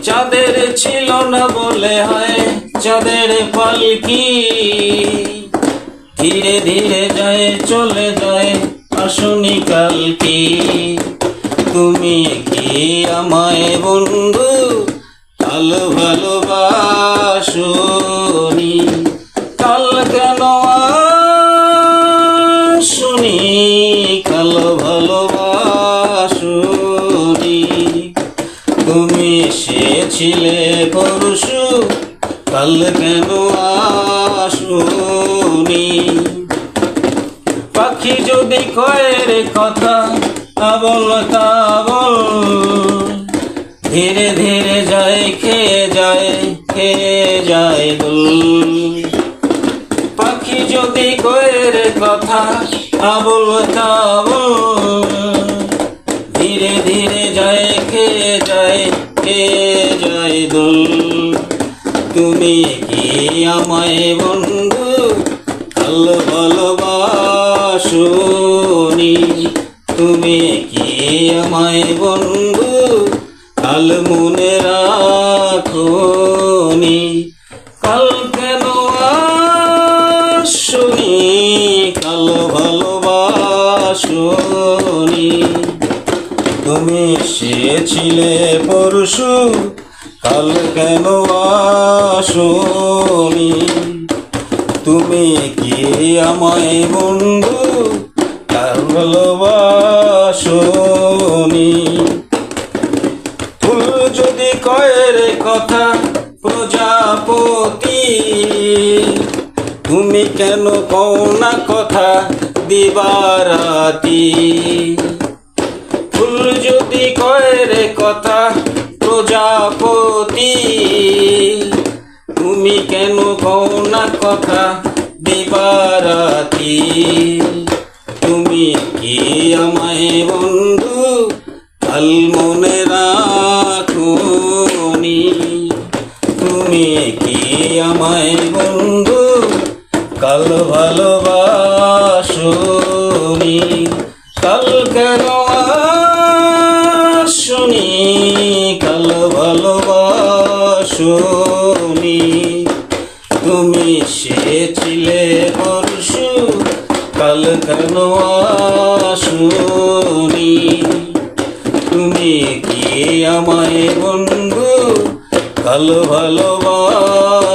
চাঁদের ছিল না বলে হয় চাঁদের পালকি, ধীরে ধীরে যায় চলে যায় আসনি কালকি। তুমি কি আমায় বন্ধু কাল ভালোবাসনি, কাল কেন আসনি, কাল ভালোবাসনি। তুমি এসেছিলে পরশু কাল কেন আসনি। পাখি যদি কয়ের কথা আবল তাবল, ধীরে ধীরে যায় খেয়ে যায় দোল। পাখি যদি কয়ের কথা আবল তাবল, ধীরে ধীরে যায় খেয়ে যায় দোল। তুমি কি আমায় বন্ধু কাল ভালোবাসনি, তুমি কি আমায় বন্ধু কাল মনে রাখনি। কাল কেন আসনি, কাল ভালোবাসনি। তুমি এসেছিলে পরশু কাল কেন আসনি। তুমি কি আমায় বন্ধু কাল ভালোবাসনি। ফুল যদি কয়ের কথা প্রজাপতি, তুমি কেন কও না কথা দিবারাতি। ফুল যদি কয়ের কথা প্রজাপতি, তুমি কেন কও না কথা দিবারাতি। তুমি কি আমায় বন্ধু কাল মনে রাখনি, তুমি কি আমায় বন্ধু কাল ভালোবাসনি। কাল কেন আসনি, কাল ভালোবাসনি। তুমি এসেছিলে পরশু কাল কেন আসনি। তুমি কি আমায় বন্ধু কাল ভালোবাসনি।